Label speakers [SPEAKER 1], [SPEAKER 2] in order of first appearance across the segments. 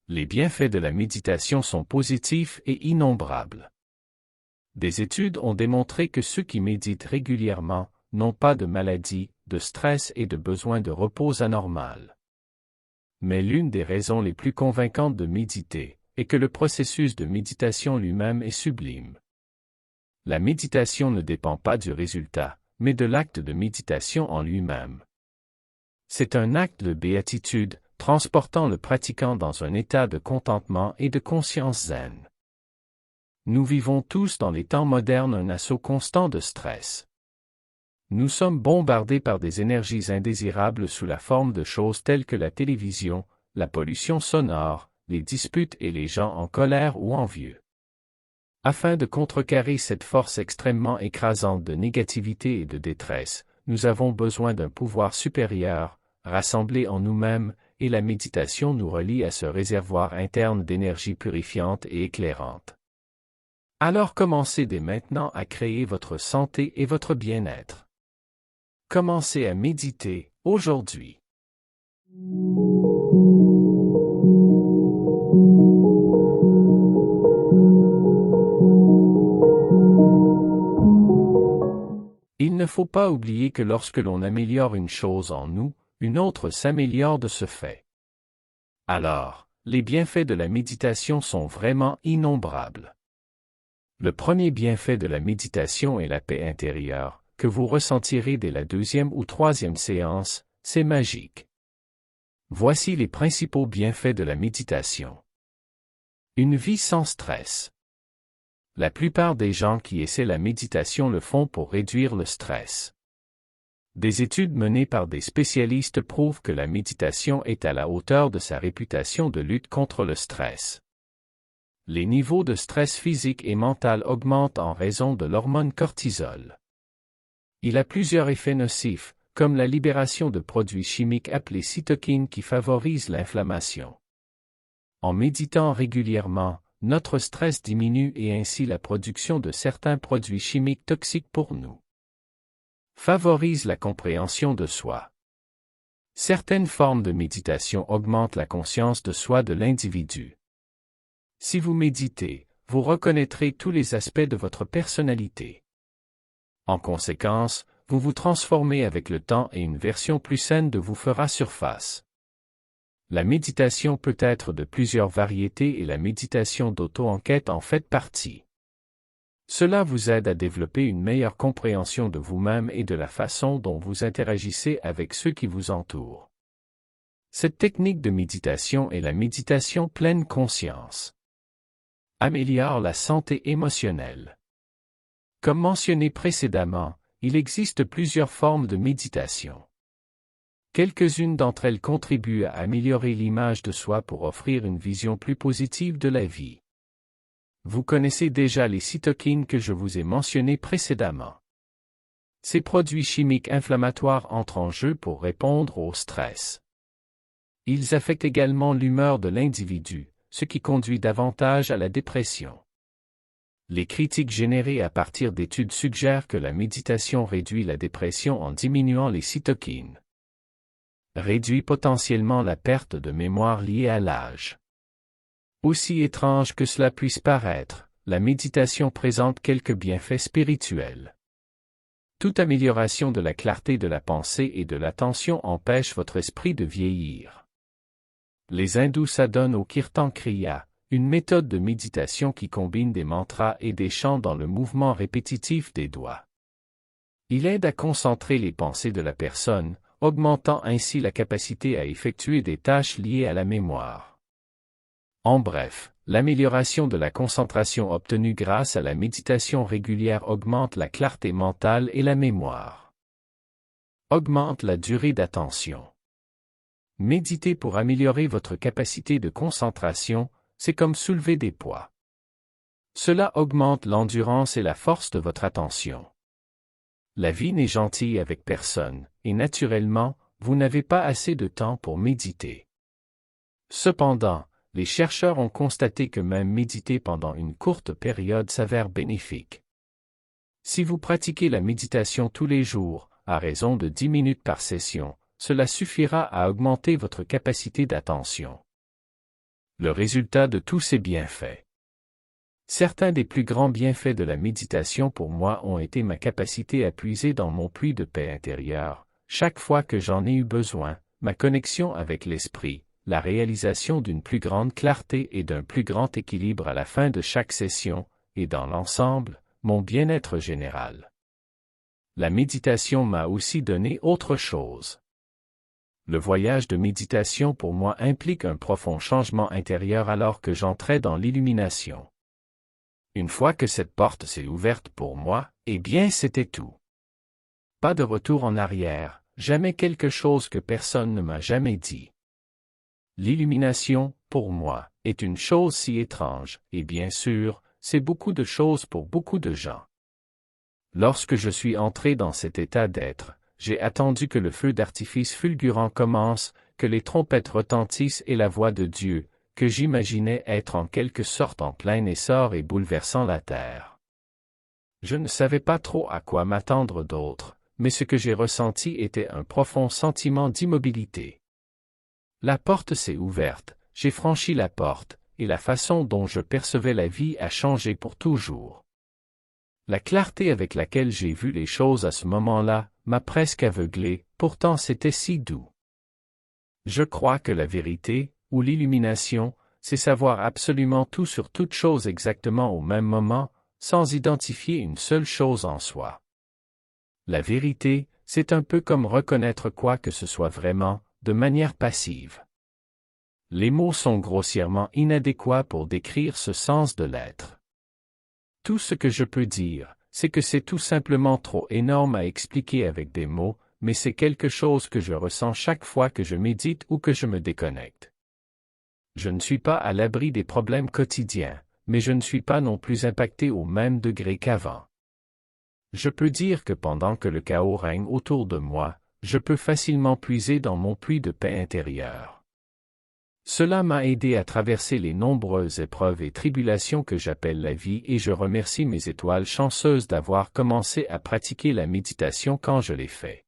[SPEAKER 1] Les bienfaits de la méditation sont positifs et innombrables. Des études ont démontré que ceux qui méditent régulièrement n'ont pas de maladie, de stress et de besoin de repos anormal. Mais l'une des raisons les plus convaincantes de méditer est que le processus de méditation lui-même est sublime. La méditation ne dépend pas du résultat, mais de l'acte de méditation en lui-même. C'est un acte de béatitude, transportant le pratiquant dans un état de contentement et de conscience zen. Nous vivons tous dans les temps modernes un assaut constant de stress. Nous sommes bombardés par des énergies indésirables sous la forme de choses telles que la télévision, la pollution sonore, les disputes et les gens en colère ou envieux. Afin de contrecarrer cette force extrêmement écrasante de négativité et de détresse, nous avons besoin d'un pouvoir supérieur, rassemblé en nous-mêmes, et la méditation nous relie à ce réservoir interne d'énergie purifiante et éclairante. Alors commencez dès maintenant à créer votre santé et votre bien-être. Commencez à méditer, aujourd'hui. Il ne faut pas oublier que lorsque l'on améliore une chose en nous, une autre s'améliore de ce fait. Alors, les bienfaits de la méditation sont vraiment innombrables. Le premier bienfait de la méditation est la paix intérieure, que vous ressentirez dès la 2e ou 3e séance, c'est magique. Voici les principaux bienfaits de la méditation. Une vie sans stress. La plupart des gens qui essaient la méditation le font pour réduire le stress. Des études menées par des spécialistes prouvent que la méditation est à la hauteur de sa réputation de lutte contre le stress. Les niveaux de stress physique et mental augmentent en raison de l'hormone cortisol. Il a plusieurs effets nocifs, comme la libération de produits chimiques appelés cytokines qui favorisent l'inflammation. En méditant régulièrement, notre stress diminue et ainsi la production de certains produits chimiques toxiques pour nous. Favorise la compréhension de soi. Certaines formes de méditation augmentent la conscience de soi de l'individu. Si vous méditez, vous reconnaîtrez tous les aspects de votre personnalité. En conséquence, vous vous transformez avec le temps et une version plus saine de vous fera surface. La méditation peut être de plusieurs variétés et la méditation d'auto-enquête en fait partie. Cela vous aide à développer une meilleure compréhension de vous-même et de la façon dont vous interagissez avec ceux qui vous entourent. Cette technique de méditation est la méditation pleine conscience. Améliore la santé émotionnelle. Comme mentionné précédemment, il existe plusieurs formes de méditation. Quelques-unes d'entre elles contribuent à améliorer l'image de soi pour offrir une vision plus positive de la vie. Vous connaissez déjà les cytokines que je vous ai mentionnées précédemment. Ces produits chimiques inflammatoires entrent en jeu pour répondre au stress. Ils affectent également l'humeur de l'individu, ce qui conduit davantage à la dépression. Les critiques générées à partir d'études suggèrent que la méditation réduit la dépression en diminuant les cytokines. Réduit potentiellement la perte de mémoire liée à l'âge. Aussi étrange que cela puisse paraître, la méditation présente quelques bienfaits spirituels. Toute amélioration de la clarté de la pensée et de l'attention empêche votre esprit de vieillir. Les hindous s'adonnent au Kirtan Kriya, une méthode de méditation qui combine des mantras et des chants dans le mouvement répétitif des doigts. Il aide à concentrer les pensées de la personne, augmentant ainsi la capacité à effectuer des tâches liées à la mémoire. En bref, l'amélioration de la concentration obtenue grâce à la méditation régulière augmente la clarté mentale et la mémoire. Augmente la durée d'attention. Méditer pour améliorer votre capacité de concentration, c'est comme soulever des poids. Cela augmente l'endurance et la force de votre attention. La vie n'est gentille avec personne, et naturellement, vous n'avez pas assez de temps pour méditer. Cependant, les chercheurs ont constaté que même méditer pendant une courte période s'avère bénéfique. Si vous pratiquez la méditation tous les jours, à raison de 10 minutes par session, cela suffira à augmenter votre capacité d'attention. Le résultat de tous ces bienfaits. Certains des plus grands bienfaits de la méditation pour moi ont été ma capacité à puiser dans mon puits de paix intérieure, chaque fois que j'en ai eu besoin, ma connexion avec l'esprit, la réalisation d'une plus grande clarté et d'un plus grand équilibre à la fin de chaque session, et dans l'ensemble, mon bien-être général. La méditation m'a aussi donné autre chose. Le voyage de méditation pour moi implique un profond changement intérieur alors que j'entrais dans l'illumination. Une fois que cette porte s'est ouverte pour moi, eh bien c'était tout. Pas de retour en arrière, jamais quelque chose que personne ne m'a jamais dit. L'illumination, pour moi, est une chose si étrange, et bien sûr, c'est beaucoup de choses pour beaucoup de gens. Lorsque je suis entré dans cet état d'être, j'ai attendu que le feu d'artifice fulgurant commence, que les trompettes retentissent et la voix de Dieu, que j'imaginais être en quelque sorte en plein essor et bouleversant la terre. Je ne savais pas trop à quoi m'attendre d'autre, mais ce que j'ai ressenti était un profond sentiment d'immobilité. La porte s'est ouverte, j'ai franchi la porte, et la façon dont je percevais la vie a changé pour toujours. La clarté avec laquelle j'ai vu les choses à ce moment-là m'a presque aveuglé, pourtant c'était si doux. Je crois que la vérité, ou l'illumination, c'est savoir absolument tout sur toute chose exactement au même moment, sans identifier une seule chose en soi. La vérité, c'est un peu comme reconnaître quoi que ce soit vraiment, de manière passive. Les mots sont grossièrement inadéquats pour décrire ce sens de l'être. Tout ce que je peux dire, c'est que c'est tout simplement trop énorme à expliquer avec des mots, mais c'est quelque chose que je ressens chaque fois que je médite ou que je me déconnecte. Je ne suis pas à l'abri des problèmes quotidiens, mais je ne suis pas non plus impacté au même degré qu'avant. Je peux dire que pendant que le chaos règne autour de moi, je peux facilement puiser dans mon puits de paix intérieure. Cela m'a aidé à traverser les nombreuses épreuves et tribulations que j'appelle la vie et je remercie mes étoiles chanceuses d'avoir commencé à pratiquer la méditation quand je l'ai fait.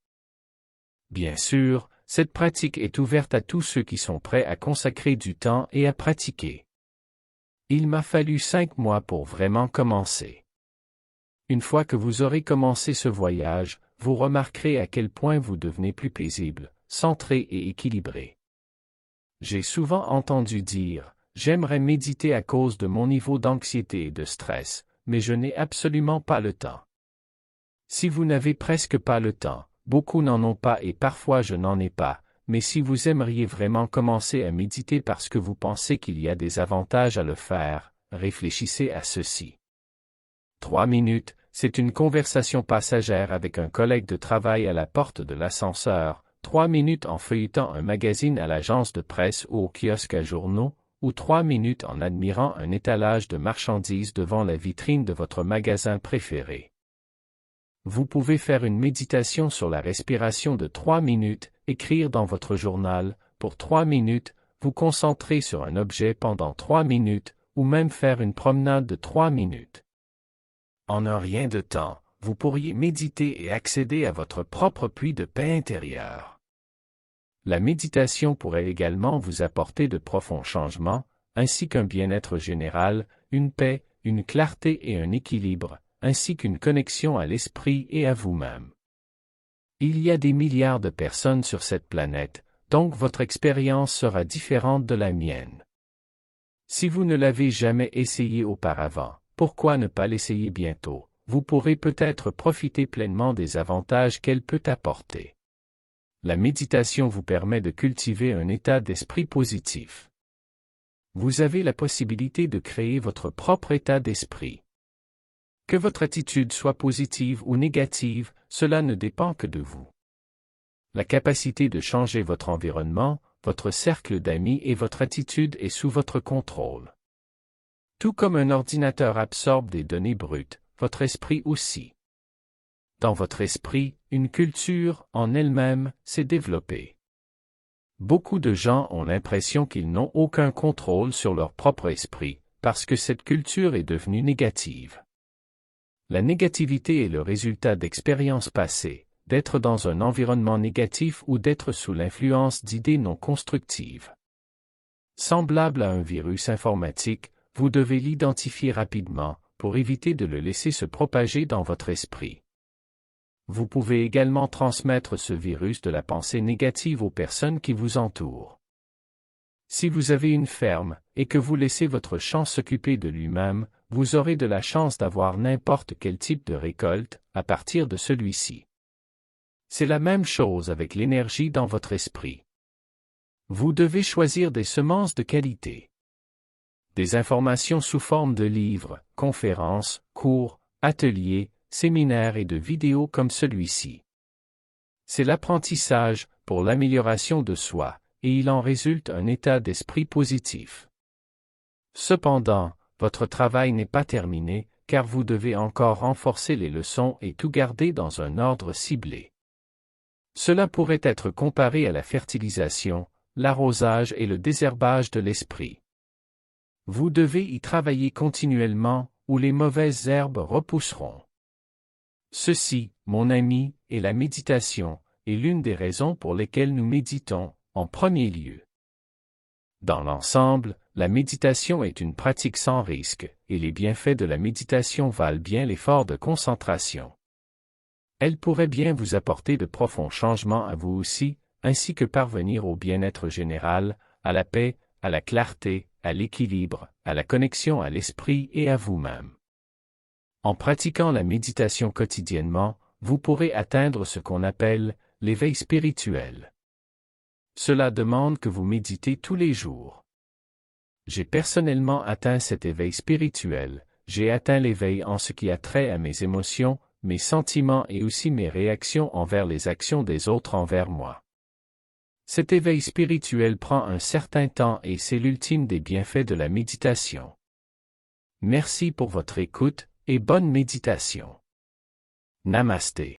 [SPEAKER 1] Bien sûr, cette pratique est ouverte à tous ceux qui sont prêts à consacrer du temps et à pratiquer. Il m'a fallu 5 mois pour vraiment commencer. Une fois que vous aurez commencé ce voyage, vous remarquerez à quel point vous devenez plus paisible, centré et équilibré. J'ai souvent entendu dire « J'aimerais méditer à cause de mon niveau d'anxiété et de stress, mais je n'ai absolument pas le temps. » Si vous n'avez presque pas le temps, beaucoup n'en ont pas et parfois je n'en ai pas, mais si vous aimeriez vraiment commencer à méditer parce que vous pensez qu'il y a des avantages à le faire, réfléchissez à ceci. 3 minutes, c'est une conversation passagère avec un collègue de travail à la porte de l'ascenseur, 3 minutes en feuilletant un magazine à l'agence de presse ou au kiosque à journaux, ou 3 minutes en admirant un étalage de marchandises devant la vitrine de votre magasin préféré. Vous pouvez faire une méditation sur la respiration de 3 minutes, écrire dans votre journal, pour 3 minutes, vous concentrer sur un objet pendant 3 minutes, ou même faire une promenade de 3 minutes. En un rien de temps, vous pourriez méditer et accéder à votre propre puits de paix intérieure. La méditation pourrait également vous apporter de profonds changements, ainsi qu'un bien-être général, une paix, une clarté et un équilibre, ainsi qu'une connexion à l'esprit et à vous-même. Il y a des milliards de personnes sur cette planète, donc votre expérience sera différente de la mienne. Si vous ne l'avez jamais essayé auparavant, pourquoi ne pas l'essayer bientôt? Vous pourrez peut-être profiter pleinement des avantages qu'elle peut apporter. La méditation vous permet de cultiver un état d'esprit positif. Vous avez la possibilité de créer votre propre état d'esprit. Que votre attitude soit positive ou négative, cela ne dépend que de vous. La capacité de changer votre environnement, votre cercle d'amis et votre attitude est sous votre contrôle. Tout comme un ordinateur absorbe des données brutes, votre esprit aussi. Dans votre esprit, une culture, en elle-même, s'est développée. Beaucoup de gens ont l'impression qu'ils n'ont aucun contrôle sur leur propre esprit, parce que cette culture est devenue négative. La négativité est le résultat d'expériences passées, d'être dans un environnement négatif ou d'être sous l'influence d'idées non constructives. Semblable à un virus informatique, vous devez l'identifier rapidement pour éviter de le laisser se propager dans votre esprit. Vous pouvez également transmettre ce virus de la pensée négative aux personnes qui vous entourent. Si vous avez une ferme et que vous laissez votre champ s'occuper de lui-même, vous aurez de la chance d'avoir n'importe quel type de récolte à partir de celui-ci. C'est la même chose avec l'énergie dans votre esprit. Vous devez choisir des semences de qualité. Des informations sous forme de livres, conférences, cours, ateliers, séminaires et de vidéos comme celui-ci. C'est l'apprentissage pour l'amélioration de soi, et il en résulte un état d'esprit positif. Cependant, votre travail n'est pas terminé, car vous devez encore renforcer les leçons et tout garder dans un ordre ciblé. Cela pourrait être comparé à la fertilisation, l'arrosage et le désherbage de l'esprit. Vous devez y travailler continuellement, ou les mauvaises herbes repousseront. Ceci, mon ami, est la méditation, et l'une des raisons pour lesquelles nous méditons, en premier lieu. Dans l'ensemble, la méditation est une pratique sans risque, et les bienfaits de la méditation valent bien l'effort de concentration. Elle pourrait bien vous apporter de profonds changements à vous aussi, ainsi que parvenir au bien-être général, à la paix, à la clarté, à l'équilibre, à la connexion à l'esprit et à vous-même. En pratiquant la méditation quotidiennement, vous pourrez atteindre ce qu'on appelle l'éveil spirituel. Cela demande que vous méditez tous les jours. J'ai personnellement atteint cet éveil spirituel, j'ai atteint l'éveil en ce qui a trait à mes émotions, mes sentiments et aussi mes réactions envers les actions des autres envers moi. Cet éveil spirituel prend un certain temps et c'est l'ultime des bienfaits de la méditation. Merci pour votre écoute et bonne méditation. Namasté.